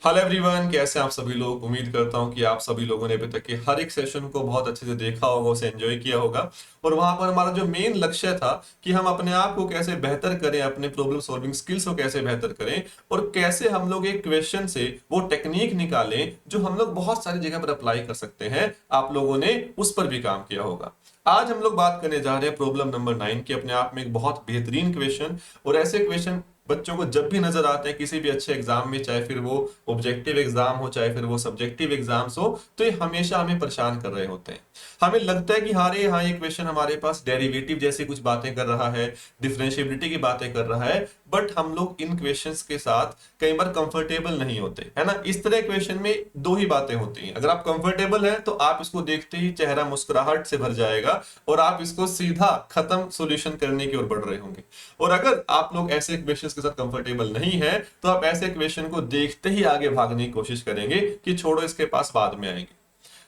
Hello everyone, कैसे हैं आप सभी लोग। उम्मीद करता हूं कि आप सभी लोगों ने अभी तक के हर एक सेशन को बहुत अच्छे से देखा होगा, उसे एंजॉय किया होगा। और वहां पर हमारा जो मेन लक्ष्य था कि हम अपने आप को कैसे बेहतर करें, अपने प्रॉब्लम सॉल्विंग स्किल्स को कैसे बेहतर करें और कैसे हम लोग एक क्वेश्चन से वो टेक्निक निकालें जो हम लोग बहुत सारी जगह पर अप्लाई कर सकते हैं। आप लोगों ने उस पर भी काम किया होगा। आज हम लोग बात करने जा रहे हैं प्रॉब्लम नंबर 9 की, अपने आप में एक बहुत बेहतरीन क्वेश्चन। और ऐसे क्वेश्चन बच्चों को जब भी नजर आते हैं किसी भी अच्छे एग्जाम में, चाहे फिर वो ऑब्जेक्टिव एग्जाम हो चाहे फिर वो सब्जेक्टिव एग्जाम्स हो, तो ये हमेशा हमें परेशान कर रहे होते हैं। हमें लगता है कि हाँ रे हाँ, ये क्वेश्चन हमारे पास डेरिवेटिव जैसी कुछ बातें कर रहा है, डिफरेंशिएबिलिटी की बातें कर रहा है। बट हम लोग इन क्वेश्चंस के साथ कई बार कंफर्टेबल नहीं होते, है ना। इस तरह क्वेश्चन में दो ही बातें होती हैं। अगर आप कंफर्टेबल हैं तो आप इसको देखते ही चेहरा मुस्कुराहट से भर जाएगा और आप इसको सीधा खत्म सॉल्यूशन करने की ओर बढ़ रहे होंगे। और अगर आप लोग ऐसे क्वेश्चंस के साथ कंफर्टेबल नहीं है तो आप ऐसे क्वेश्चन को देखते ही आगे भागने की कोशिश करेंगे कि छोड़ो, इसके पास बाद में आएंगे।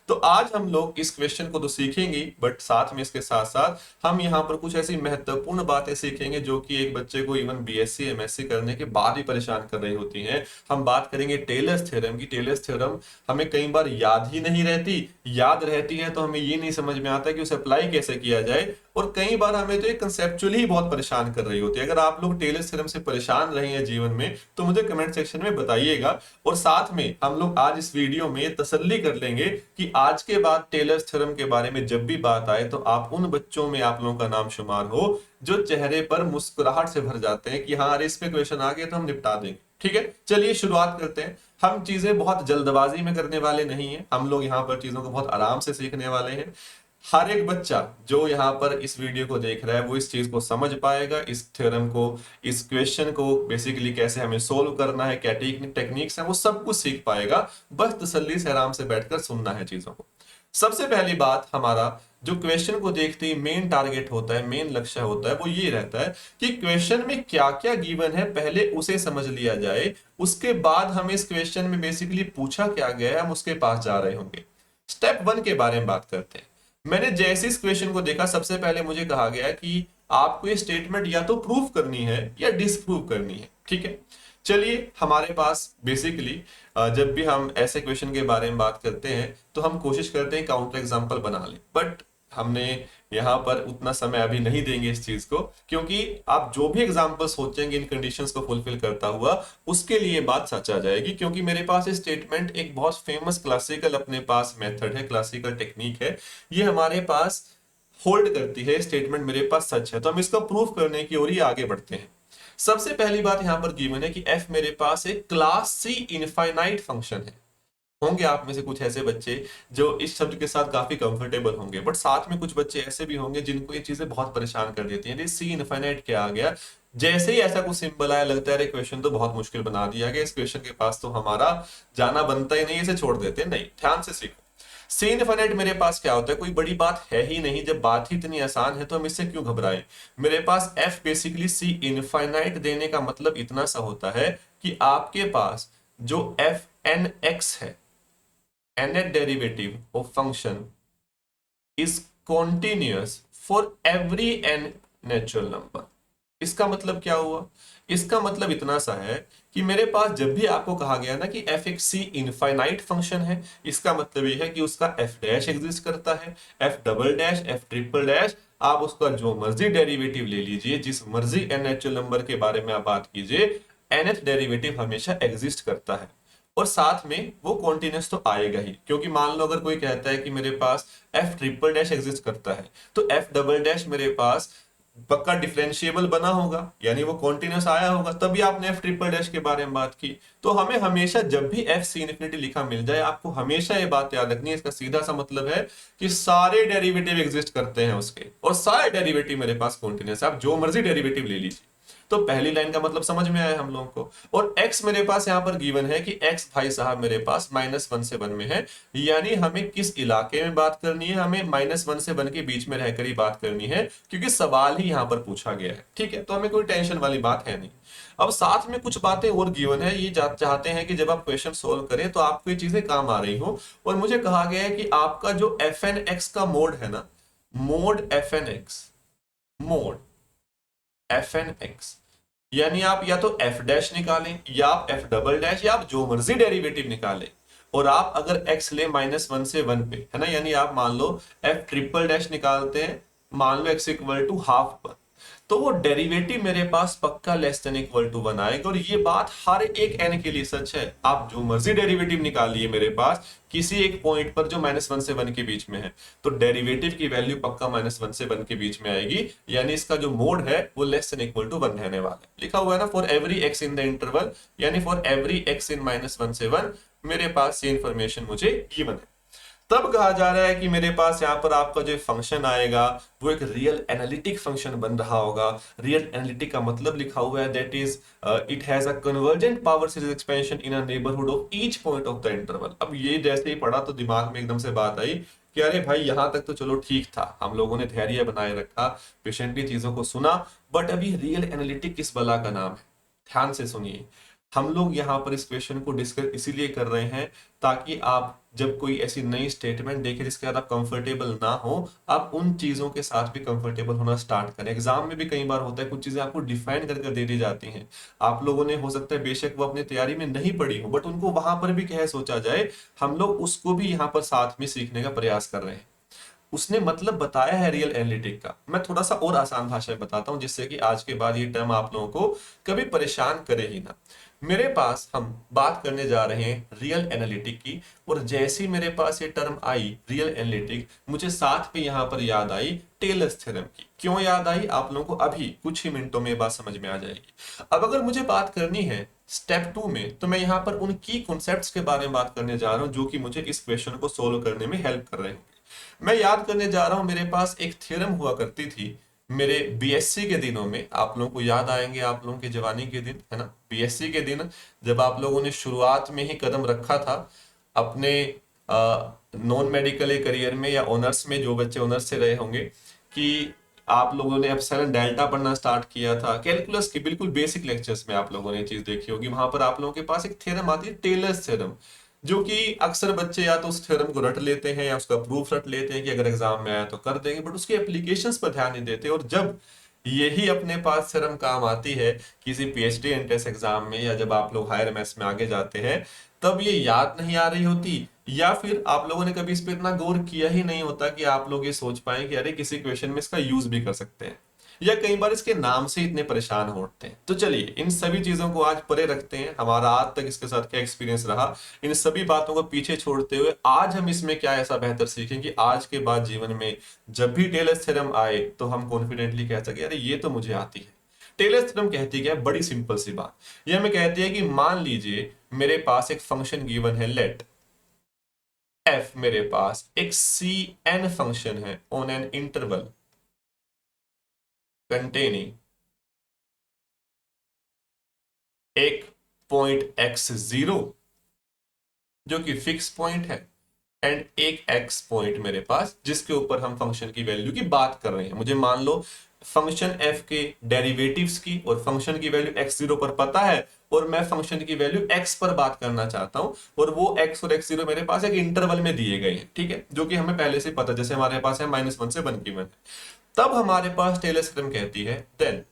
तो आज हम लोग इस क्वेश्चन को तो सीखेंगे, बट साथ में इसके साथ साथ हम यहाँ पर कुछ ऐसी महत्वपूर्ण बातें सीखेंगे जो कि एक बच्चे को इवन बीएससी एमएससी करने के बाद भी परेशान कर रही होती हैं। हम बात करेंगे टेलर्स थ्योरम की। टेलर्स थ्योरम हमें कई बार याद ही नहीं रहती, याद रहती है तो हमें ये नहीं समझ में आता कि उसे अप्लाई कैसे किया जाए। और कई बार हमें तो ये कंसेप्चुअली ही बहुत परेशान कर रही होती है। अगर आप लोग टेलर्स थ्योरम से परेशान रहे हैं जीवन में तो मुझे कमेंट सेक्शन में बताइएगा। और साथ में हम लोग आज इस वीडियो में तसल्ली कर लेंगे कि आज के बाद टेलर्स थ्योरम के बारे में जब भी बात आए तो आप उन बच्चों में आप लोगों का नाम शुमार हो जो चेहरे पर मुस्कुराहट से भर जाते हैं कि हाँ अरे इस पे क्वेश्चन आ गए तो हम निपटा देंगे। ठीक है, चलिए शुरुआत करते हैं। हम चीजें बहुत जल्दबाजी में करने वाले नहीं हैं, हम लोग यहाँ पर चीजों को बहुत आराम से सीखने वाले हैं। हर एक बच्चा जो यहाँ पर इस वीडियो को देख रहा है वो इस चीज को समझ पाएगा, इस थ्योरम को, इस क्वेश्चन को बेसिकली कैसे हमें सोल्व करना है, क्या टेक्निक्स है, वो सब कुछ सीख पाएगा। बस तसल्ली से आराम से बैठकर सुनना है चीजों को। सबसे पहली बात, हमारा जो क्वेश्चन को देखते ही मेन टारगेट होता है, मेन लक्ष्य होता है, वो ये रहता है कि क्वेश्चन में क्या क्या गिवन है पहले उसे समझ लिया जाए। उसके बाद हमें इस क्वेश्चन में बेसिकली पूछा क्या गया है हम उसके पास जा रहे होंगे। स्टेप 1 के बारे में बात करते हैं। मैंने जैसे इस क्वेश्चन को देखा सबसे पहले मुझे कहा गया कि आपको ये स्टेटमेंट या तो प्रूव करनी है या डिसप्रूव करनी है। ठीक है, चलिए हमारे पास बेसिकली जब भी हम ऐसे क्वेश्चन के बारे में बात करते हैं तो हम कोशिश करते हैं काउंटर एग्जांपल बना लें। बट हमने यहाँ पर उतना समय अभी नहीं देंगे इस चीज को, क्योंकि आप जो भी एग्जांपल सोचेंगे इन कंडीशंस को फुलफिल करता हुआ उसके लिए बात सच आ जाएगी। क्योंकि मेरे पास ये स्टेटमेंट एक बहुत फेमस क्लासिकल अपने पास मेथड है, क्लासिकल टेक्निक है, ये हमारे पास होल्ड करती है। स्टेटमेंट मेरे पास सच है तो हम इसका प्रूफ करने की ओर ही आगे बढ़ते हैं। सबसे पहली बात यहां पर गिवन है कि f मेरे पास एक क्लास सी इनफाइनाइट फंक्शन है। होंगे आप में से कुछ ऐसे बच्चे जो इस शब्द के साथ काफी कंफर्टेबल होंगे, बट साथ में कुछ बच्चे ऐसे भी होंगे जिनको ये चीजें बहुत परेशान कर देती हैं। सी इनफाइनाइट क्या आ गया, जैसे ही ऐसा कुछ सिंबल आया लगता है अरे क्वेश्चन तो बहुत मुश्किल बना दिया गया, इस क्वेश्चन के पास तो हमारा जाना बनता ही नहीं, इसे छोड़ देते हैं। नहीं, ध्यान से सीखो। सी इनफिनिट मेरे पास क्या होता है, कोई बड़ी बात है ही नहीं। जब बात ही इतनी आसान है तो हम इससे क्यों घबराएं। मेरे पास f बेसिकली सी इनफाइनाइट देने का मतलब इतना सा होता है कि आपके पास जो एफ एन एक्स है, nth derivative of function is continuous for every n natural number. इसका मतलब क्या हुआ, इसका मतलब इतना सा है कि मेरे पास जब भी आपको कहा गया ना कि f एक सी इनफाइनाइट फंक्शन है, इसका मतलब ये है कि उसका f डैश एग्जिस्ट करता है, f double dash, f triple dash, आप उसका जो मर्जी डेरिवेटिव ले लीजिए, जिस मर्जी n नेचुरल नंबर के बारे में आप बात कीजिए, nth डेरिवेटिव हमेशा एग्जिस्ट करता है। और साथ में वो कॉन्टिन्यूस तो आएगा ही, क्योंकि मान लो अगर कोई कहता है कि मेरे पास f ट्रिपल डैश एग्जिस्ट करता है तो f डबल डैश मेरे पास पक्का डिफरेंशिएबल बना होगा, यानी वो कॉन्टिन्यूस आया होगा, तभी आपने एफ ट्रिपल डैश के बारे में बात की। तो हमें हमेशा जब भी एफ सी इनफिनिटी लिखा मिल जाए आपको हमेशा ये बात याद रखनी है, इसका सीधा सा मतलब है कि सारे डेरिवेटिव एग्जिस्ट करते हैं उसके, और सारे डेरिवेटिव मेरे पास कॉन्टिन्यूस है, आप जो मर्जी डेरिवेटिव ले लीजिए। तो पहली लाइन का मतलब समझ में आया हम लोगों को। और x मेरे पास यहां पर गिवन है कि x भाई साहब मेरे पास -1 से 1 में है, यानी हमें किस इलाके में बात करनी है, हमें -1 से 1 के बीच में रहकर ही बात करनी है, क्योंकि सवाल ही यहां पर पूछा गया है। ठीक है, तो हमें कोई टेंशन वाली बात है नहीं। अब साथ में कुछ बातें और गिवन है, ये चाहते हैं कि जब आप क्वेश्चन सोल्व करें तो आपको ये चीजें काम आ रही हो। और मुझे कहा गया है कि आपका जो एफ एन एक्स का मोड है ना, mod f n x, mod f n x, यानी आप या तो एफ डैश निकालें या आप एफ डबल डैश या आप जो मर्जी डेरिवेटिव निकालें, और आप अगर x ले -1 से 1 पे, है ना, यानी आप मान लो एफ ट्रिपल डैश निकालते हैं, मान लो x इक्वल टू हाफ पर, तो वो डेरिवेटिव मेरे पास पक्का लेस देन इक्वल टू 1 आएगा। और ये बात हर एक n के लिए सच है। आप जो मर्जी डेरिवेटिव निकालिए मेरे पास किसी एक पॉइंट पर जो -1 से 1 के बीच में है, तो डेरिवेटिव की वैल्यू पक्का -1 से 1 के बीच में आएगी, यानी इसका जो मोड है वो लेस देन इक्वल टू 1 रहने वाला है। लिखा हुआ है ना, for every x in the interval, यानी फॉर एवरी x इन -1 से 1 मेरे पास ये इंफॉर्मेशन मुझे गिवन है। तब कहा जा रहा है कि मेरे पास यहाँ पर आपका जो फंक्शन आएगा वो एक रियल एनालिटिक फंक्शन बन रहा होगा। रियल एनालिटिक का मतलब लिखा हुआ है that is it has a convergent power series expansion in a neighbourhood of each point of the interval. अब ये जैसे ही पढ़ा तो दिमाग में एकदम से बात आई कि अरे भाई यहाँ तक तो चलो ठीक था, हम लोगों ने धैर्य बनाए रखा, पेशेंटली चीजों को सुना, बट अभी रियल एनालिटिक किस बला का नाम है? ध्यान से सुनिए। हम लोग यहाँ पर इस क्वेश्चन को डिस्कस इसीलिए कर रहे हैं ताकि आप जब कोई ऐसी नई स्टेटमेंट देखें जिसके साथ आप कंफर्टेबल ना हो, आप उन चीजों के साथ भी कंफर्टेबल होना स्टार्ट करें। एग्जाम में भी कई बार होता है कुछ चीजें आपको डिफाइन करके दे दी जाती हैं, आप लोगों ने हो सकता है बेशक वो अपनी तैयारी में नहीं पढ़ी हो, बट उनको वहां पर भी क्या सोचा जाए, हम लोग उसको भी यहाँ पर साथ में सीखने का प्रयास कर रहे हैं। उसने मतलब बताया है रियल एनालिटिक का। मैं थोड़ा सा और आसान भाषा में बताता हूं जिससे कि आज के बाद ये टर्म आप लोगों को कभी परेशान करे ही ना। मेरे पास हम बात करने जा रहे हैं रियल एनालिटिक की, और जैसे ही मेरे पास ये टर्म आई रियल एनालिटिक, मुझे साथ पे यहां पर याद आई टेलर्स थ्योरम की। क्यों याद आई आप लोगों को अभी कुछ ही मिनटों में बात समझ में आ जाएगी। अब अगर मुझे बात करनी है स्टेप 2 में, तो मैं यहां पर उन की कॉन्सेप्ट्स के बारे में बात करने जा रहा हूं जो कि मुझे इस क्वेश्चन को सोल्व करने में हेल्प कर रहे हैं। मैं याद करने जा रहा हूं, मेरे पास एक थ्योरम हुआ करती थी मेरे बीएससी के दिनों में। आप लोगों को याद आएंगे, आप लोगों के जवानी के दिन, है ना, बीएससी के दिन, जब आप लोगों ने शुरुआत में ही कदम रखा था अपने नॉन मेडिकल करियर में, या ऑनर्स में, जो बच्चे ऑनर्स से रहे होंगे, कि आप लोगों ने एप्सिलॉन डेल्टा पढ़ना स्टार्ट किया था। कैलकुलस के बिल्कुल बेसिक लेक्चर्स में आप लोगों ने चीज देखी होगी। वहां पर आप लोगों के पास एक थ्योरम आती है टेलर्स थ्योरम, जो कि अक्सर बच्चे या तो उस थ्योरम को रट लेते हैं या उसका प्रूफ रट लेते हैं कि अगर एग्जाम में आया तो कर देंगे, बट उसकी एप्लीकेशंस पर ध्यान नहीं देते। और जब यही अपने पास थ्योरम काम आती है किसी पीएचडी एंट्रेंस एग्जाम में, या जब आप लोग हायर एमएस में आगे जाते हैं, तब ये याद नहीं आ रही होती, या फिर आप लोगों ने कभी इस पर इतना गौर किया ही नहीं होता कि आप लोग ये सोच पाए कि अरे किसी क्वेश्चन में इसका यूज भी कर सकते हैं, या कई बार इसके नाम से इतने परेशान होते हैं। तो चलिए इन सभी चीजों को आज परे रखते हैं, हमारा आज तक इसके साथ क्या एक्सपीरियंस रहा, इन सभी बातों को पीछे छोड़ते हुए आज हम इसमें क्या ऐसा बेहतर सीखें कि आज के बाद जीवन में जब भी टेलर्स थ्योरम आए तो हम कॉन्फिडेंटली कह सके अरे ये तो मुझे आती है। टेलर्स थ्योरम कहती क्या है? बड़ी सिंपल सी बात, ये हमें कहती है कि मान लीजिए मेरे पास एक फंक्शन गिवन है, लेट एफ मेरे पास एक सी एन फंक्शन है ऑन एन इंटरवल containing एक पॉइंट x0 जो कि फिक्स पॉइंट है, एंड एक x पॉइंट मेरे पास जिसके ऊपर हम फंक्शन की वैल्यू की बात कर रहे हैं। मुझे मान लो फंक्शन f के डेरिवेटिव्स की और फंक्शन की वैल्यू x0 पर पता है, और मैं फंक्शन की वैल्यू x पर बात करना चाहता हूं, और वो x और x0 मेरे पास एक इंटरवल में दिए गए हैं, ठीक है, जो कि हमें पहले से पता, जैसे हमारे पास है -1 से 1 की 1। तब हमारे पास टेलर्स थ्योरम कहती है देन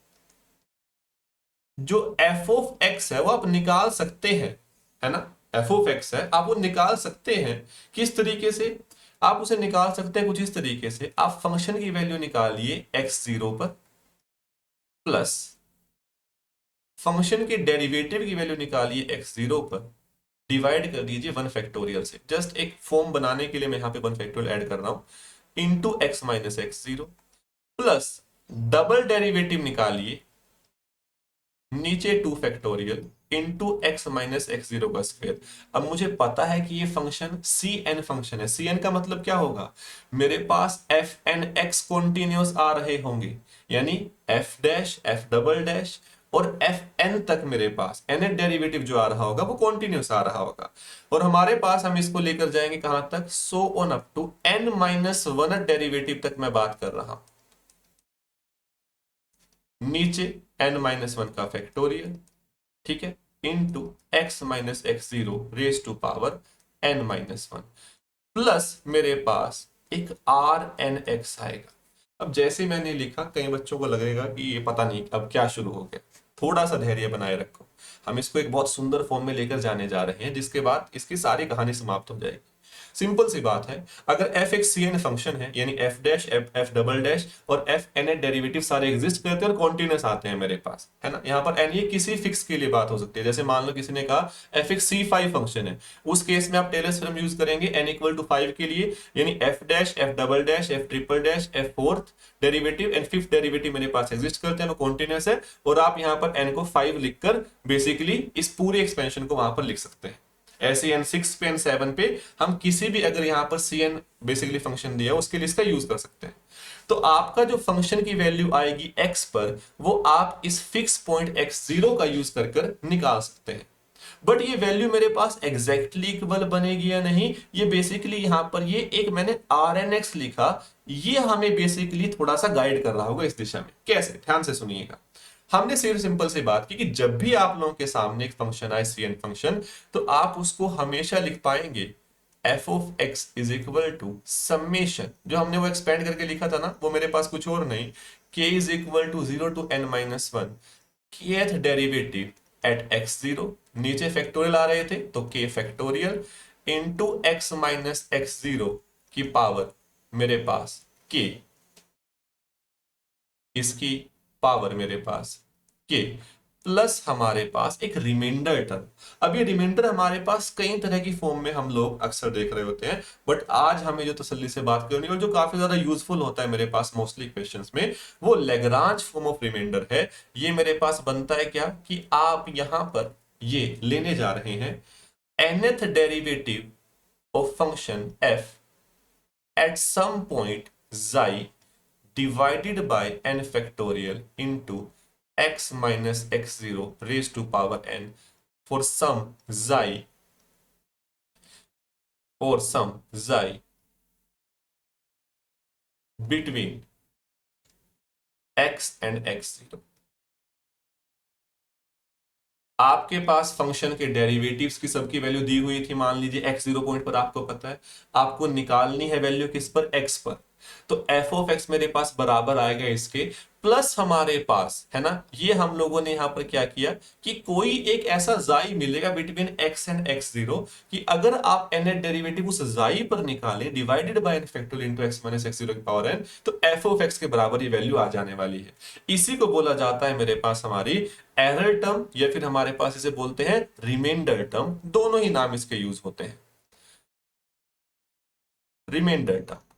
जो एफ ऑफ एक्स है वो आप निकाल सकते हैं, है ना, एफ ऑफ एक्स है आप वो निकाल सकते हैं। किस तरीके से आप उसे निकाल सकते हैं? कुछ इस तरीके से, आप फंक्शन की वैल्यू निकालिए x0 पर, प्लस फंक्शन के डेरिवेटिव की वैल्यू निकालिए x0 पर, डिवाइड कर दीजिए 1 फैक्टोरियल से। जस्ट एक फॉर्म बनाने के लिए मैं यहां पे 1 फैक्टोरियल ऐड कर रहा हूं, into x minus x0, plus double derivative निकालिए नीचे 2 factorial into x minus x0 का स्क्वायर। अब मुझे पता है कि ये फंक्शन cn फंक्शन है। cn का मतलब क्या होगा? मेरे पास एफ एन एक्स कॉन्टिन्यूस आ रहे होंगे, यानी f dash, f double dash और एफ एन तक मेरे पास nth डेरिवेटिव जो आ रहा होगा वो कॉन्टिन्यूस आ रहा होगा। और हमारे पास हम इसको लेकर जाएंगे कहां तक? So on up to n minus 1 derivative तक मैं बात कर रहा हूं। नीचे n माइनस 1 का फैक्टोरियल, ठीक है, into x minus x0 raise to power n minus 1, plus मेरे पास एक आर एन एक्स आएगा। अब जैसे मैंने लिखा, कई बच्चों को लगेगा कि ये पता नहीं अब क्या शुरू हो गया। थोड़ा सा धैर्य बनाए रखो। हम इसको एक बहुत सुंदर फॉर्म में लेकर जाने जा रहे हैं, जिसके बाद इसकी सारी कहानी समाप्त हो जाएगी। सिंपल सी बात है, अगर f एक cn फंक्शन है, यानी f dash f double dash और f nth डेरिवेटिव सारे एग्जिस्ट करते हैं और कॉन्टिन्यूस आते हैं मेरे पास, है ना। यहाँ पर n ये किसी फिक्स के लिए बात हो सकती है। जैसे मान लो किसी ने कहा f एक c5 फंक्शन है, उस केस में आप टेलर्स थ्योरम यूज करेंगे n इक्वल टू 5 के लिए, यानी f dash f double dash f triple dash f fourth derivative and fifth derivative मेरे पास एग्जिस्ट करते हैं, वो कॉन्टिन्यूस है, और आप यहाँ पर n को 5 लिखकर बेसिकली इस पूरे एक्सपेंशन को वहां पर लिख सकते हैं। ऐसे n6 पे n7 पे हम किसी भी अगर यहाँ पर cn बेसिकली फंक्शन दिया उसके लिए इसका यूज कर सकते हैं। तो आपका जो फंक्शन की वैल्यू आएगी x पर, वो आप इस फिक्स पॉइंट x0 का यूज कर निकाल सकते हैं। बट ये वैल्यू मेरे पास एग्जैक्टली इक्वल बनेगी या नहीं, ये बेसिकली यहां पर ये एक मैंने rnx लिखा, ये हमें बेसिकली थोड़ा सा गाइड कर रहा होगा इस दिशा में। कैसे, ध्यान से सुनिएगा। हमने सिर्फ सिंपल सी बात की कि जब भी आप लोगों के सामने एक फंक्शन आए cn फंक्शन, तो आप उसको हमेशा लिख पाएंगे f of x is equal to summation, जो हमने वो एक्सपेंड करके लिखा था ना, वो मेरे पास कुछ और नहीं, k is equal to 0 to n minus 1 kth derivative at x0, नीचे फैक्टोरियल आ रहे थे तो k factorial into x minus x0 की पावर मेरे पास k, इसकी पावर मेरे पास k, प्लस हमारे पास एक रिमाइंडर टर्म। अब ये रिमाइंडर हमारे पास कई तरह की फॉर्म में हम लोग अक्सर देख रहे होते हैं, बट आज हमें जो तसल्ली से बात करनी है और जो काफी ज्यादा यूजफुल होता है मेरे पास मोस्टली क्वेश्चंस में, वो लैग्रांज फॉर्म ऑफ रिमाइंडर है। ये मेरे पास बनता है क्या कि आप यहां पर ये लेने जा रहे हैं nth derivative of function f at some point xi divided by n factorial into x minus x0 raised to power n for some xi between x and x0। आपके पास फंक्शन के डेरिवेटिव्स की सबकी वैल्यू दी हुई थी, मान लीजिए x0 point पर आपको पता है, आपको निकालनी है वैल्यू किस पर, x पर। तो f ऑफ x मेरे पास बराबर आएगा इसके, प्लस हमारे पास है ना, ये हम लोगों ने यहां पर क्या किया कि कोई एक ऐसा जाई मिलेगा बिटवीन x एंड x0 कि अगर आप nth डेरिवेटिव उस जाई पर निकालें divided by n factorial into x minus x0 की पावर n, तो f ऑफ x के बराबर ये वैल्यू आ जाने वाली है। इसी को बोला जाता है मेरे पास हमारी एरर टर्म, या फिर हमारे पास इसे बोलते हैं रिमाइंडर टर्म। दोनों ही नाम इसके यूज होते हैं, रिमाइंडर टर्म।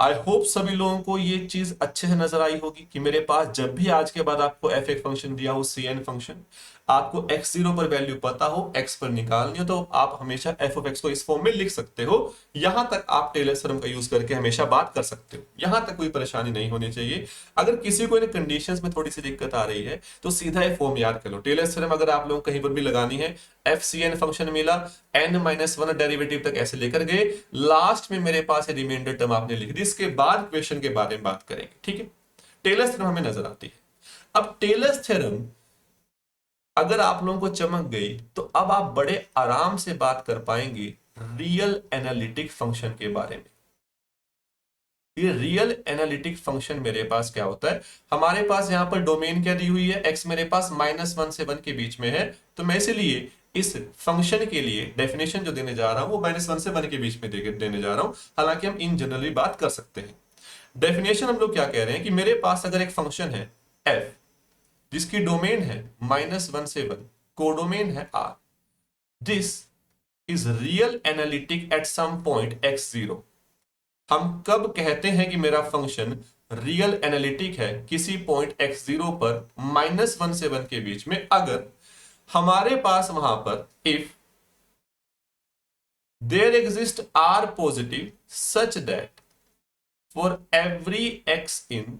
आई होप सभी लोगों को ये चीज अच्छे से नजर आई होगी कि मेरे पास जब भी आज के बाद आपको f एक फंक्शन दिया हो cn फंक्शन, आपको x0 पर वैल्यू पता हो, x पर निकालनी हो, तो आप हमेशा f ऑफ x को इस फॉर्म में लिख सकते हो। यहां तक आप टेलर्स थ्योरम का यूज करके हमेशा बात कर सकते हो, यहां तक कोई परेशानी नहीं होनी चाहिए। अगर किसी को इन कंडीशंस में थोड़ी सी दिक्कत आ रही है तो सीधा ये फॉर्म याद कर लो। टेलर्स थ्योरम अगर आप लोग कहीं पर भी लगानी है, f cn फंक्शन मिला, n-1 डेरिवेटिव तक ऐसे लेकर गए, लास्ट में मेरे पास रिमाइंडर टर्म आपने लिख दी, इसके बाद क्वेश्चन के बारे में बात करेंगे, ठीक है। टेलर्स थ्योरम हमें नजर आती है। अब टेलर्स थ्योरम अगर आप लोगों को चमक गई तो अब आप बड़े आराम से बात कर पाएंगे रियल एनालिटिक फंक्शन के बारे में। ये रियल एनालिटिक फंक्शन मेरे पास क्या होता है, हमारे पास यहां पर डोमेन क्या दी हुई है, x मेरे पास -1 से 1 के बीच में है, तो मैं इसलिए इस फंक्शन के लिए डेफिनेशन जो देने जा रहा हूं वो -1 से 1 के बीच में देने जा रहा हूं। हालांकि हम इन जनरली बात कर सकते हैं। डेफिनेशन हम लोग क्या कह रहे हैं कि मेरे पास अगर एक फंक्शन है f जिसकी डोमेन है -1 से 1, कोडोमेन है r, this is real analytic at some point x0। हम कब कहते हैं कि मेरा फंक्शन रियल एनालिटिक है, किसी पॉइंट x0 पर -1 से 1 के बीच में, अगर हमारे पास वहां पर if there exist r positive such that for every x in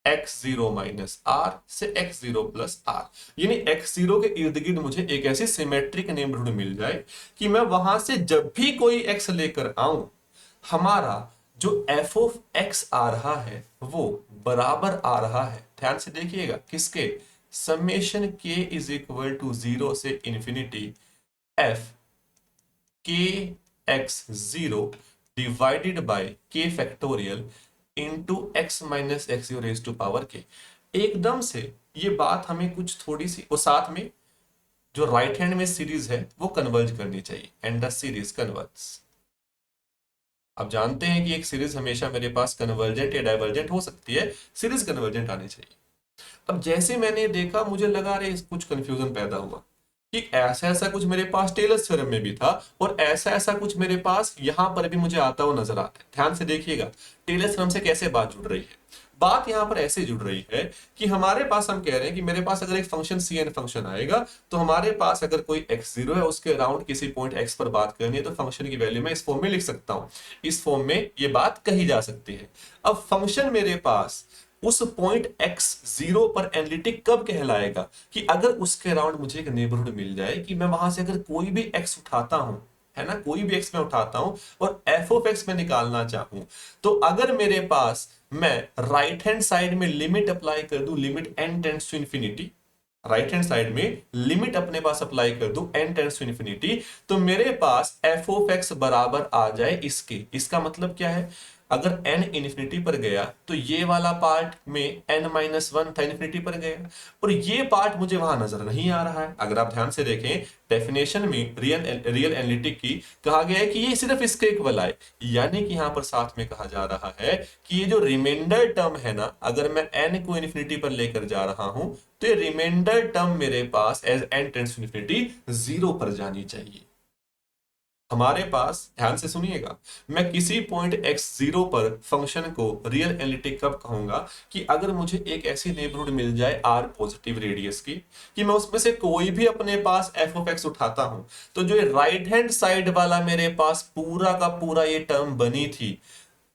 x0 minus r से x0 प्लस r, यानी x0 के इर्द गिर्द मुझे एक ऐसी सिमेट्रिक नेबरहुड मिल जाए कि मैं वहां से जब भी कोई x लेकर आऊं, हमारा जो f ऑफ x आ रहा है वो बराबर आ रहा है, ध्यान से देखिएगा, किसके, summation k is equal to 0 से infinity f k x0 divided by k factorial into x minus x raise to power k। एकदम से ये बात हमें कुछ थोड़ी सी, और साथ में जो राइट हैंड में सीरीज है वो कन्वर्ज करनी चाहिए, एंड द सीरीज कन्वर्ज। आप जानते हैं कि एक सीरीज हमेशा मेरे पास कन्वर्जेंट या डाइवर्जेंट हो सकती है, सीरीज कन्वर्जेंट आनी चाहिए। अब जैसे मैंने देखा मुझे लगा रहे कुछ कंफ्यूजन पैदा हुआ कि ऐसा ऐसा कुछ मेरे पास टेलर्स थ्योरम में भी था और ऐसा ऐसा कुछ मेरे पास यहां पर भी मुझे आता हुआ नजर आता है। ध्यान से देखिएगा टेलर्स थ्योरम से कैसे बात जुड़ रही है। बात यहां पर ऐसे जुड़ रही है कि हमारे पास, हम कह रहे हैं कि मेरे पास अगर एक फंक्शन सी एन फंक्शन आएगा तो हमारे पास अगर कोई x0 है उसके अराउंड किसी पॉइंट x पर बात करनी है तो फंक्शन की वैल्यू मैं इस फॉर्म में लिख सकता हूं। इस फॉर्म में ये बात कही जा सकती है। अब फंक्शन मेरे पास उस पॉइंट x0 पर एनालिटिक कब कहलाएगा कि अगर उसके अराउंड मुझे एक नेबरहुड मिल जाए कि मैं वहां से अगर कोई भी x उठाता हूं, है ना, कोई भी x मैं उठाता हूं और f ऑफ x में निकालना चाहूं, तो अगर मेरे पास मैं राइट हैंड साइड में लिमिट अप्लाई कर दूं, limit n tends to infinity, right hand side में लिमिट अपने पास अप्लाई कर दूं n टेंड्स टू इंफिनिटी, तो मेरे पास f ऑफ x बराबर आ जाए इसके। इसका मतलब क्या है, अगर n इन्फिनिटी पर गया तो ये वाला पार्ट में n-1 था, इन्फिनिटी पर गया, और ये पार्ट मुझे वहां नजर नहीं आ रहा है। अगर आप ध्यान से देखें डेफिनेशन में रियल एनालिटिक की कहा गया है कि ये सिर्फ इसके इक्वल आए, यानी कि यहां पर साथ में कहा जा रहा है कि ये जो रिमाइंडर टर्म है ना, अगर मैं n को इन्फिनिटी पर लेकर जा रहा हूं तो ये रिमाइंडर टर्म मेरे पास as n tends to infinity 0 पर जानी चाहिए। हमारे पास, ध्यान से सुनिएगा, मैं किसी पॉइंट x0 पर फंक्शन को रियल एनालिटिक कब कहूंगा कि अगर मुझे एक ऐसी नेबरहुड मिल जाए r पॉजिटिव रेडियस की कि मैं उसमें से कोई भी अपने पास f ऑफ x उठाता हूं तो जो राइट हैंड साइड वाला मेरे पास पूरा का पूरा ये टर्म बनी थी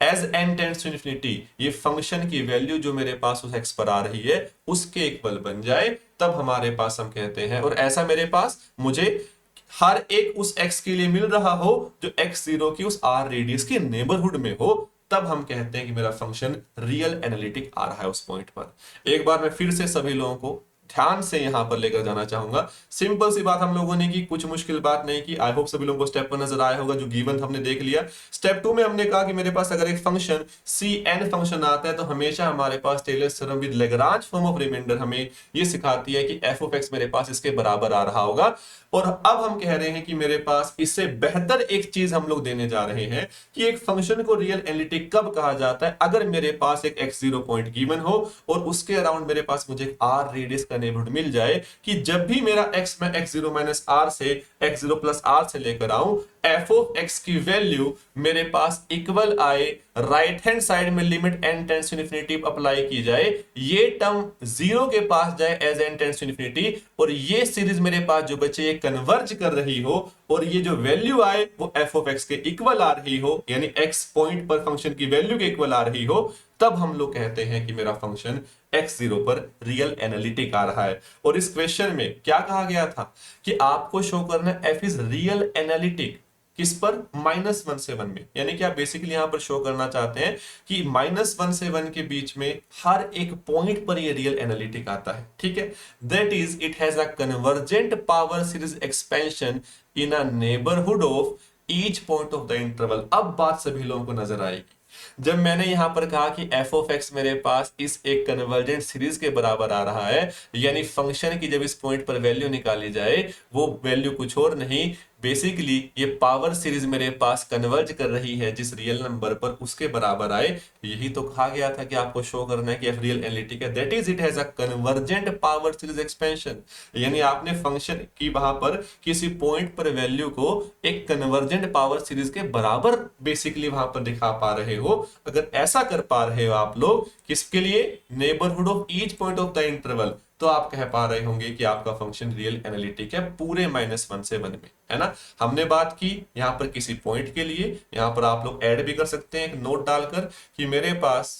as n tends to infinity, ये फंक्शन की वैल्यू जो मेरे पास उस x पर आ रही है उसके इक्वल बन जाए, तब हमारे पास हम कहते हैं, और ऐसा मेरे पास मुझे हर एक उस x के लिए मिल रहा हो जो x0 की उस r रेडियस के नेबरहुड में हो, तब हम कहते हैं कि मेरा फंक्शन रियल एनालिटिक आ रहा है उस पॉइंट पर। एक बार मैं फिर से सभी लोगों को ध्यान से यहां पर लेकर जाना चाहूंगा। सिंपल सी बात हम लोगों ने की, कुछ मुश्किल बात नहीं की। आई होप सभी लोगों को स्टेप 1 नजर आया होगा जो गिवन हमने देख लिया। स्टेप 2 में हमने कहा कि मेरे पास अगर एक फंक्शन Cn फंक्शन आता है तो हमेशा हमारे पास Taylor's theorem with Lagrange form of reminder हमें ये सिखाती है कि f ऑफ x मेरे पास इसके बराबर आ रहा होगा। और अब हम कह रहे हैं कि मेरे पास इससे बेहतर एक चीज हम लोग देने जा रहे हैं कि एक फंक्शन को रियल एनालिटिक कब कहा जाता है, अगर मेरे पास एक x0 पॉइंट गिवन हो और उसके अराउंड मेरे पास मुझे एक r रेडियस का नेबरहुड मिल जाए कि जब भी मेरा x मैं x0 माइनस r से x0 प्लस r से लेकर आऊं, f ऑफ x की वैल्यू मेरे पास इक्वल आए, राइट हैंड साइड में limit n tends to infinity apply की जाए, ये टर्म 0 के पास जाए as n tends to infinity, और ये सीरीज मेरे पास जो बचे ये कन्वर्ज कर रही हो और ये जो वैल्यू आए वो f ऑफ x के इक्वल आ रही हो, यानी x पॉइंट पर फंक्शन की वैल्यू के इक्वल आ रही हो, तब हम लोग कहते हैं कि मेरा फंक्शन x0 पर रियल एनालिटिक आ रहा है। और इस क्वेश्चन में क्या कहा गया था कि आपको शो करना f इज रियल एनालिटिक किस पर, -1 से 1 में, यानी कि आप बेसिकली यहां पर शो करना चाहते हैं कि -1 से 1 के बीच में हर एक पॉइंट पर ये रियल एनालिटिक आता है। ठीक है, that is it has a convergent power series expansion in a neighbourhood of each point of the interval. अब बात सभी लोगों को नजर आएगी। जब मैंने यहां पर कहा कि f ऑफ x मेरे पास इस एक कन्वर्जेंट सीरीज के बराबर आ रहा है, यानी फंक्शन की जब इस पॉइंट पर वैल्यू निकाली जाए वो वैल्यू कुछ और नहीं, बेसिकली ये पावर सीरीज मेरे पास कन्वर्ज कर रही है जिस रियल नंबर पर उसके बराबर आए। यही तो कहा गया था कि आपको शो करना है कि f रियल एनालिटिक है, that is it has a convergent power series expansion, यानी आपने फंक्शन की वहां पर किसी पॉइंट पर वैल्यू को एक कन्वर्जेंट पावर सीरीज के बराबर बेसिकली वहां पर दिखा पा रहे हो। अगर ऐसा कर पा रहे हो आप लोग किसके लिए, neighbourhood of each point of the interval, तो आप कह पा रहे होंगे कि आपका फंक्शन रियल एनालिटिक है पूरे -1 से 1 में, है ना। हमने बात की यहां पर किसी पॉइंट के लिए, यहां पर आप लोग ऐड भी कर सकते हैं एक नोट डालकर कि मेरे पास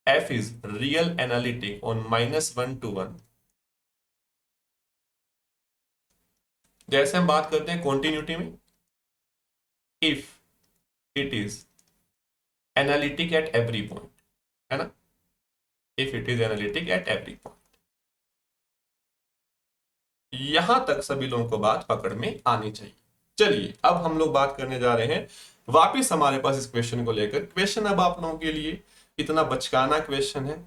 f is real analytic on -1 to 1। जैसे हम बात करते हैं कॉन्टिन्यूटी में, if it is analytic at every point, है ना, if it is analytic at every point, यहां तक सभी लोगों को बात पकड़ में आनी चाहिए। चलिए अब हम लोग बात करने जा रहे हैं वापिस हमारे पास इस क्वेश्चन को लेकर। क्वेश्चन अब आप लोगों के लिए इतना बचकाना क्वेश्चन है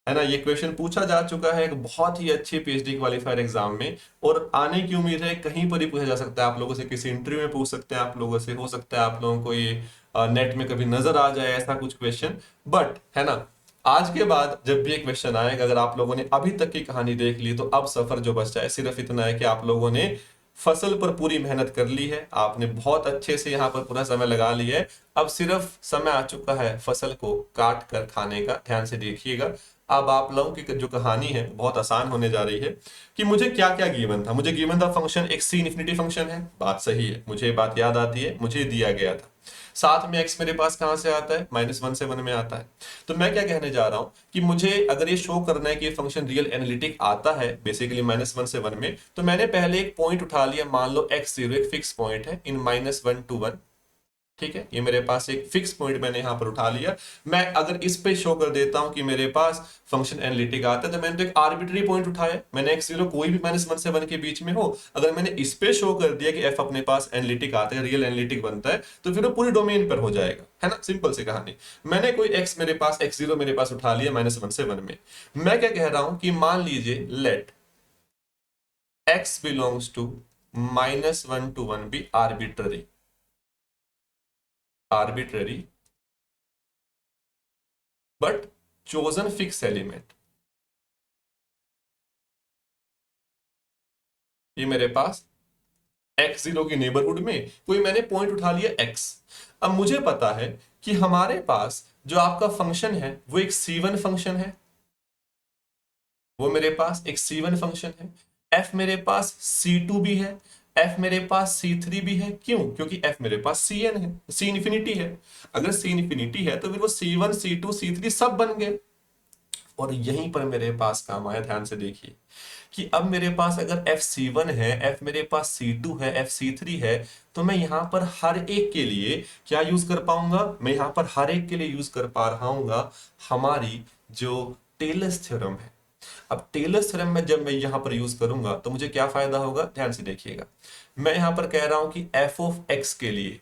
ना। ये क्वेश्चन पूछा जा चुका है एक बहुत ही अच्छे पीएचडी क्वालिफायर एग्जाम में, और आने की उम्मीद है, कहीं पर ही पूछा जा सकता है आप लोगों से, किसी इंटरव्यू में पूछ सकते हैं आप लोगों से, हो सकता है आप लोगों को ये नेट में कभी नजर आ जाए ऐसा कुछ क्वेश्चन। बट है ना, आज के बाद जब भी एक क्वेश्चन आएगा, अगर आप लोगों ने अभी तक की कहानी देख ली, तो अब सफर जो बच जाए सिर्फ इतना है कि आप लोगों ने फसल पर पूरी मेहनत कर ली है, आपने बहुत अच्छे से यहाँ पर पूरा समय लगा लिया है। अब सिर्फ समय आ चुका है फसल को काट कर खाने का। ध्यान से देखिएगा, अब आप लोगों की जो कहानी है बहुत आसान होने जा रही है। कि मुझे क्या क्या गिवन था, मुझे गिवन था फंक्शन एक सी इन्फिनिटी फंक्शन है, बात सही है, मुझे ये बात याद आती है, मुझे दिया गया था। साथ में x मेरे पास कहां से आता है, -1 से 1 में आता है। तो मैं क्या कहने जा रहा हूं कि मुझे अगर ये शो करना है कि ये फंक्शन रियल एनालिटिक आता है बेसिकली -1 से 1 में, तो मैंने पहले एक पॉइंट उठा लिया, मान लो x0 एक फिक्स पॉइंट है इन -1 to 1। ठीक है, ये मेरे पास एक फिक्स पॉइंट मैंने यहां पर उठा लिया। मैं अगर इस पे शो कर देता हूं कि मेरे पास फंक्शन एनालिटिक आता है, तो मैंने तो एक आर्बिट्री पॉइंट उठाया, मैंने x0 कोई भी -1 से 1 के बीच में हो, अगर मैंने इस पे शो कर दिया कि f अपने पास एनालिटिक आता है, रियल एनालिटिक बनता है, तो फिर वो पूरी डोमेन पर हो जाएगा, है ना। सिंपल सी कहानी। मैंने कोई x मेरे पास x0 मेरे पास उठा लिया -1 से 1 में। मैं क्या कह रहा हूं कि मान लीजिए let x belongs to -1 to 1 be arbitrary but chosen fixed element। ये मेरे पास x0 की नेबरहुड में कोई मैंने पॉइंट उठा लिया x। अब मुझे पता है कि हमारे पास जो आपका फंक्शन है वो एक C1 फंक्शन है, वो मेरे पास एक C1 फंक्शन है। f मेरे पास C2 भी है, f मेरे पास C3 भी है। क्यों? क्योंकि f मेरे पास Cn है, C इन्फिनिटी है। अगर C इन्फिनिटी है तो फिर वो C1 C2 C3 सब बन गए। और यहीं पर मेरे पास काम आया, ध्यान से देखिए कि अब मेरे पास अगर FC1 है, F मेरे पास C2 है, FC3 है, तो मैं यहां पर हर एक के लिए क्या यूज कर पाऊंगा, मैं यहां पर हर एक के लिए यूज कर पा रहा हूंगा हमारी जो टेलर्स थ्योरम है। अब टेलर्स थ्योरम में जब मैं यहां पर यूज करूंगा तो मुझे क्या फायदा होगा, ध्यान से देखिएगा। मैं यहां पर कह रहा हूं कि f ऑफ x के लिए,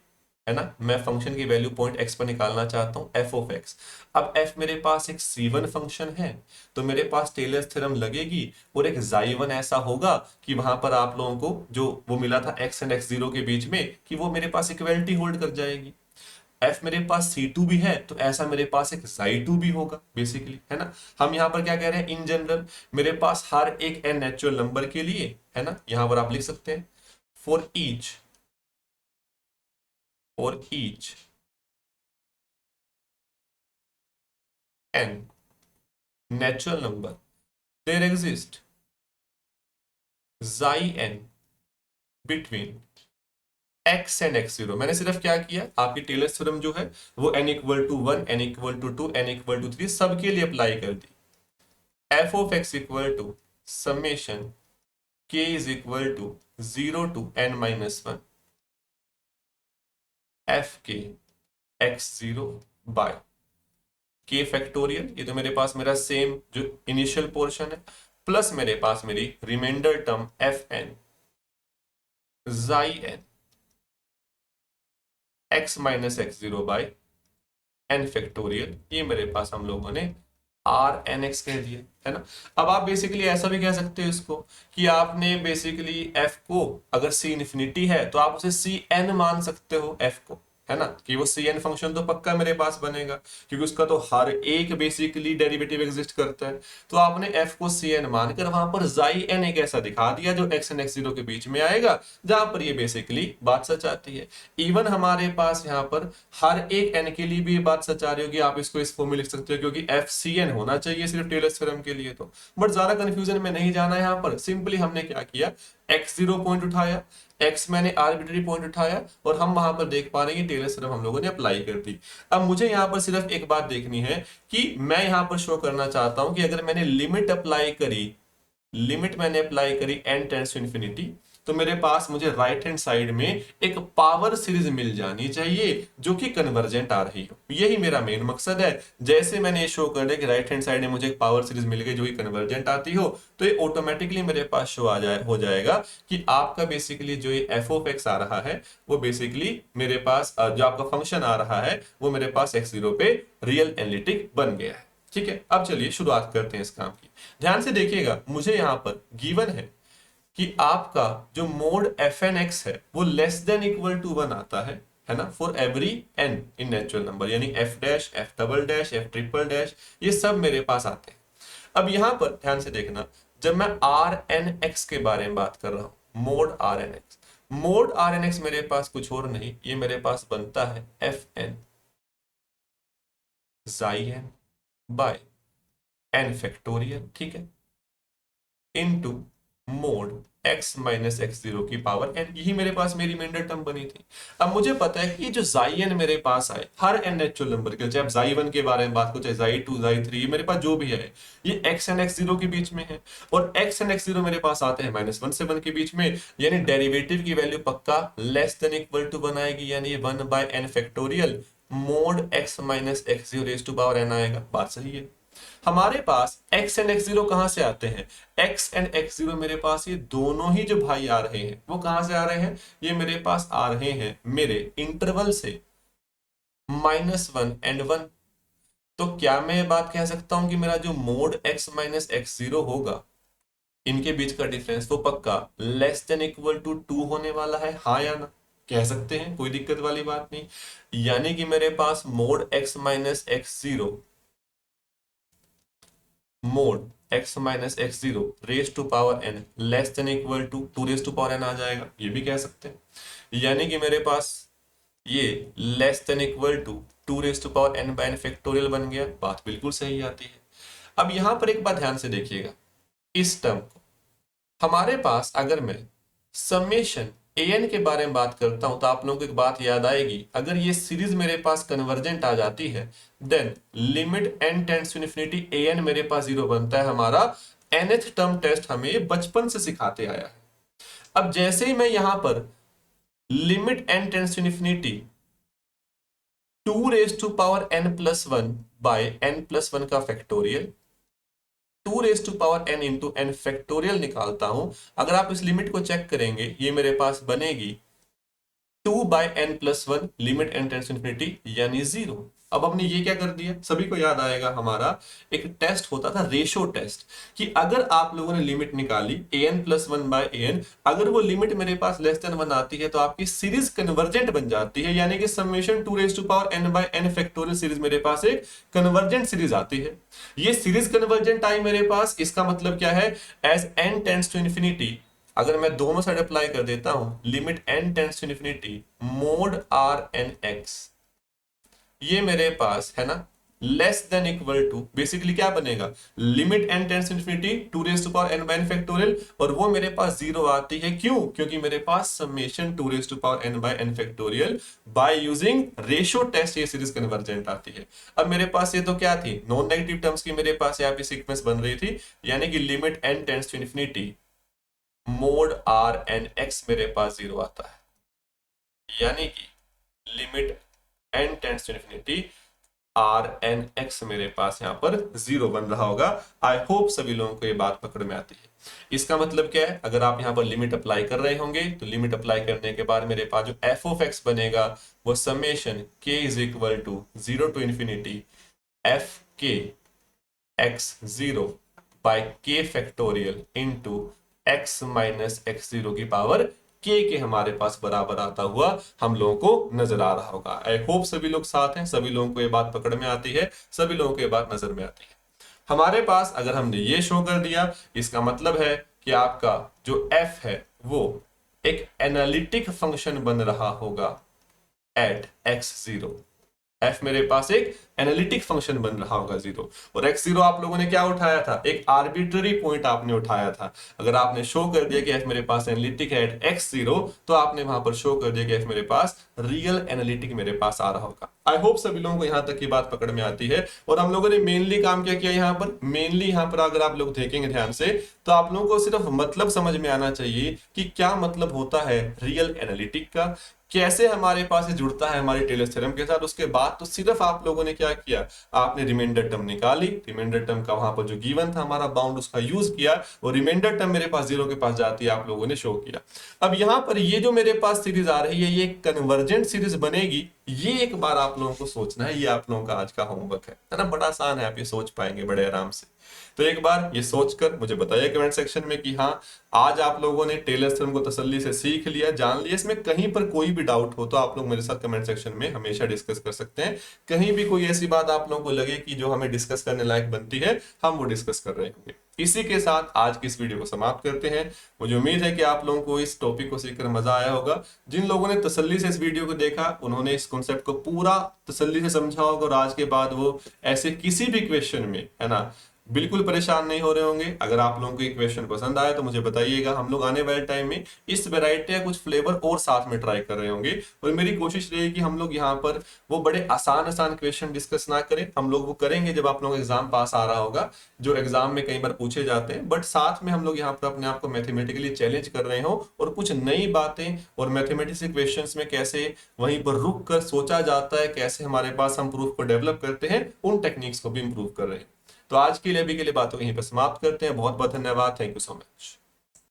है ना, मैं फंक्शन की वैल्यू पॉइंट x पर निकालना चाहता हूं, f ऑफ x। अब f मेरे पास एक C1 फंक्शन है, तो मेरे पास टेलर्स थ्योरम लगेगी, और एक xi1 ऐसा होगा कि वहां पर आप लोगों को जो वो मिला था x एंड x0 के बीच में, कि वो मेरे पास इक्वलिटी होल्ड कर जाएगी। f मेरे पास C2 भी है, तो ऐसा मेरे पास एक xi2 भी होगा बेसिकली, है ना। हम यहाँ पर क्या कह रहे हैं, इन जनरल मेरे पास हर एक n नेचुरल नंबर के लिए, है ना, यहां पर आप लिख सकते हैं for each n natural number there exist xi n between x and x0। मैंने सिर्फ क्या किया, आपकी टेलर्स थ्योरम जो है वो n equal to 1, n equal to 2, n equal to 3 सबके लिए अप्लाई कर दी। f of x equal to summation k is equal to 0 to n minus 1 f k x0 by k factorial, ये तो मेरे पास मेरा सेम जो इनिशियल पोर्शन है, प्लस मेरे पास मेरी remainder term f n xi n x minus x0 by n factorial, ये मेरे पास हम लोगों ने आर एन एक्स कह दिया, है ना। अब आप बेसिकली ऐसा भी कह सकते हो इसको कि आपने बेसिकली f को अगर c इन्फिनिटी है तो आप उसे सी एन मान सकते हो f को, है ना, कि वो सी एन फंक्शन तो पक्का मेरे पास बनेगा, क्योंकि उसका तो हर एक बेसिकली डेरिवेटिव एग्जिस्ट करता है। तो आपने f को सी एन मानकर वहां पर xi n एक ऐसा दिखा दिया जो x एंड x0 के बीच में आएगा, जहां पर ये बेसिकली बात सच आती है। इवन हमारे पास यहाँ पर हर एक n के लिए भी ये बात सच आ रही होगी, आप इसको इस फॉर्म में लिख सकते हो, क्योंकि f सी एन होना चाहिए सिर्फ टेलर्स थ्योरम के लिए। तो बट ज्यादा कंफ्यूजन में नहीं जाना, यहाँ पर सिंपली हमने क्या किया, x0 पॉइंट उठाया, x मैंने आर्बिट्री पॉइंट उठाया, और हम वहां पर देख पा रहे हैं कि टेलर्स थ्योरम हम लोगों ने अप्लाई कर दी। अब मुझे यहाँ पर सिर्फ एक बात देखनी है कि मैं यहाँ पर शो करना चाहता हूं कि अगर मैंने लिमिट मैंने अप्लाई करी n टेंड्स टू इंफिनिटी, तो मेरे पास मुझे राइट हैंड साइड में एक पावर सीरीज मिल जानी चाहिए जो कि कन्वर्जेंट आ रही हो। यही मेरा मेन मकसद है। जैसे मैंने ये शो कर दिया कि राइट हैंड साइड में मुझे एक पावर सीरीज मिल गई जो कि कन्वर्जेंट आती हो, तो ये ऑटोमेटिकली मेरे पास शो हो जाएगा कि आपका बेसिकली जो ये एफ ऑफ एक्स आ रहा है वो बेसिकली मेरे पास जो आपका फंक्शन आ रहा है वो मेरे पास x0 पे रियल एनालिटिक बन गया है। ठीक है, अब चलिए शुरुआत करते हैं इस काम की। ध्यान से देखिएगा, मुझे यहां पर गिवन है कि आपका जो मोड एफ एन एक्स है वो लेस देन इक्वल टू 1 आता है ना, for every n in natural number, यानी f dash, f double dash, f triple dash, ये सब मेरे पास आते हैं। अब यहां पर ध्यान से देखना, जब मैं आर एन एक्स के बारे में बात कर रहा हूं, mod r n x, mod r n x मेरे पास कुछ और नहीं, ये मेरे पास बनता है f n xi n by n factorial, ठीक है, into mod x minus x zero की पावर n। यही मेरे पास मेरी रिमाइंडर टर्म बनी थी। अब मुझे पता है कि ये जो जाई n मेरे पास आए हर n नेचुरल नंबर के, चाहे आप जाई 1 के बारे में बात करो, चाहे जाई 2, जाई 3, मेरे पास जो भी है ये x एंड x0 के बीच में है, और x एंड x0 मेरे पास आते हैं -1 से 1 के बीच में, यानी डेरिवेटिव की वैल्यू पक्का लेस देन इक्वल टू बनाएगी, यानी 1 by n factorial mod x minus x zero raise to power n आएगा। बात सही है। हमारे पास x एंड x0 कहां से आते हैं, x एंड x0 मेरे पास ये दोनों ही जो भाई आ रहे हैं वो कहां से आ रहे हैं, ये मेरे पास आ रहे हैं मेरे इंटरवल से -1 एंड 1। तो क्या मैं ये बात कह सकता हूं कि मेरा जो मोड x माइनस x0 होगा, इनके बीच का डिफरेंस वो पक्का लेस देन इक्वल टू 2 होने वाला है, हाँ या ना? कह सकते हैं, कोई दिक्कत वाली बात नहीं। यानी कि मेरे पास mod x minus x0, mod x minus x zero raise to power n less than equal to 2 raise to power n आ जाएगा, ये भी कह सकते हैं। यानी कि मेरे पास ये less than equal to 2 raise to power n by n factorial बन गया। बात बिल्कुल सही आती है। अब यहां पर एक बात ध्यान से देखिएगा, इस टर्म को हमारे पास अगर मैं समेशन an के बारे में बात करता हूं तो आप लोगों को एक बात याद आएगी, अगर ये सीरीज मेरे पास कन्वर्जेंट आ जाती है then limit n tends to infinity an मेरे पास 0 बनता है। हमारा nth टर्म टेस्ट हमें ये बचपन से सिखाते आया है। अब जैसे ही मैं यहां पर limit n tends to infinity 2 raise to power n plus 1 by n plus 1 का factorial 2 raise to power n into n factorial निकालता हूं, अगर आप इस लिमिट को चेक करेंगे ये मेरे पास बनेगी 2 by n plus 1 limit n tends to infinity यानी 0। अब हमने ये क्या कर दिया, सभी को याद आएगा हमारा एक टेस्ट होता था रेशो टेस्ट, कि अगर आप लोगों ने लिमिट निकाली an प्लस 1 बाय an, अगर वो लिमिट मेरे पास लेस देन 1 आती है तो आपकी सीरीज कन्वर्जेंट बन जाती है, यानी कि summation 2 raise to power n by n factorial series मेरे पास एक कन्वर्जेंट सीरीज आती है। ये सीरीज कन्वर्जेंट आई मेरे पास, इसका मतलब क्या है, as n tends to infinity, अगर मैं दोनों साइड अप्लाई कर देता हूं limit n tends to infinity mod r n x, ये मेरे पास है ना less than equal to, basically क्या बनेगा, limit n tends to infinity 2 raise to power n by n factorial, और वो मेरे पास 0 आती है। क्यों? क्योंकि मेरे पास summation 2 raise to power n by n factorial by using ratio test ये सीरीज कन्वर्जेंट आती है। अब मेरे पास ये तो क्या थी, नॉन नेगेटिव टर्म्स की मेरे पास यहाँ पे सीक्वेंस बन रही थी, यानी कि limit n tends to infinity mod r n x मेरे पास 0 आता है, यानी कि limit n tends to infinity r n x मेरे पास यहाँ पर 0 बन रहा होगा। आई होप सभी लोगों को ये बात पकड़ में आती है। इसका मतलब क्या है, अगर आप यहाँ पर लिमिट अप्लाई कर रहे होंगे तो लिमिट अप्लाई करने के बाद मेरे पास जो एफ ऑफ एक्स बनेगा वो summation k is equal to 0 to infinity f k x 0 by k factorial into x minus x 0 की पावर k के हमारे पास बराबर आता हुआ हम लोगों को नजर आ रहा होगा। आई होप सभी लोग साथ हैं, सभी लोगों को ये बात पकड़ में आती है, सभी लोगों को ये बात नजर में आती है। हमारे पास अगर हमने ये शो कर दिया, इसका मतलब है कि आपका जो f है वो एक एनालिटिक फंक्शन बन रहा होगा एट x0। f मेरे पास एक एनालिटिक फंक्शन बन रहा होगा 0, और x0 आप लोगों ने क्या उठाया था, एक आर्बिट्ररी पॉइंट आपने उठाया था। अगर आपने शो कर दिया कि f मेरे पास एनालिटिक है एट x0, तो आपने वहां पर शो कर दिया कि f मेरे पास रियल एनालिटिक मेरे पास आ रहा होगा। आई होप सभी लोगों को यहां तक की बात पकड़ में आती है। और हम लोगों ने मेनली काम क्या किया यहाँ पर, मेनली यहाँ पर अगर आप लोग देखेंगे ध्यान से, तो आप लोगों को सिर्फ मतलब समझ में आना चाहिए कि क्या मतलब होता है रियल एनालिटिक का, कैसे हमारे पास ये जुड़ता है हमारे टेलर्स थ्योरम के साथ। उसके बाद तो सिर्फ आप लोगों ने क्या किया, आपने रिमाइंडर टर्म निकाली, रिमाइंडर टर्म का वहां पर जो गिवन था हमारा बाउंड, उसका यूज किया, और रिमाइंडर टर्म मेरे पास 0 के पास जाती है, आप लोगों ने शो किया। अब यहां पर ये जो मेरे पास सीरीज आ रही है, ये कन्वर्जेंट सीरीज बनेगी, ये एक बार आप लोगों को सोचना है। ये आप लोगों का आज का होमवर्क है ना, बड़ा आसान है, आप ये सोच पाएंगे बड़े आराम से। तो एक बार ये सोचकर मुझे बताइए कमेंट सेक्शन में कि हाँ, आज आप लोगों ने टेलर्स थ्योरम को तसल्ली से सीख लिया, जान लिया। इसमें कहीं पर कोई भी डाउट हो तो आप लोग मेरे साथ कमेंट सेक्शन में हमेशा डिस्कस कर सकते हैं। कहीं भी कोई ऐसी बात आप लोगों को लगे कि जो हमें डिस्कस करने लायक बनती है, हम वो डिस्कस कर रहे होंगे। इसी के साथ आज की इस वीडियो को समाप्त करते हैं। मुझे उम्मीद है कि आप लोगों को इस टॉपिक को सीखकर मजा आया होगा। जिन लोगों ने तसल्ली से इस वीडियो को देखा, उन्होंने इस कॉन्सेप्ट को पूरा तसल्ली से समझा होगा, और आज के बाद वो ऐसे किसी भी क्वेश्चन में, है ना, बिल्कुल परेशान नहीं हो रहे होंगे। अगर आप लोगों को ये क्वेश्चन पसंद आया तो मुझे बताइएगा। हम लोग आने वाले टाइम में इस वैरायटी या कुछ फ्लेवर और साथ में ट्राई कर रहे होंगे, और मेरी कोशिश रहेगी कि हम लोग यहाँ पर वो बड़े आसान आसान क्वेश्चन डिस्कस ना करें। हम लोग वो करेंगे जब आप लोगों का एग्जाम पास आ रहा होगा, जो एग्जाम में कई बार पूछे जाते हैं, बट साथ में हम लोग यहाँ पर अपने आप को मैथमेटिकली चैलेंज कर रहे हो, और कुछ नई बातें और मैथमेटिक्स के क्वेश्चंस में कैसे वहीं पर रुक कर सोचा जाता है, कैसे हमारे पास हम प्रूफ को डेवलप करते हैं, उन टेक्निक्स को भी इंप्रूव कर रहे हैं। तो आज के लिए, अभी के लिए बातों को यहीं पर समाप्त करते हैं। बहुत बहुत धन्यवाद। Thank you so much.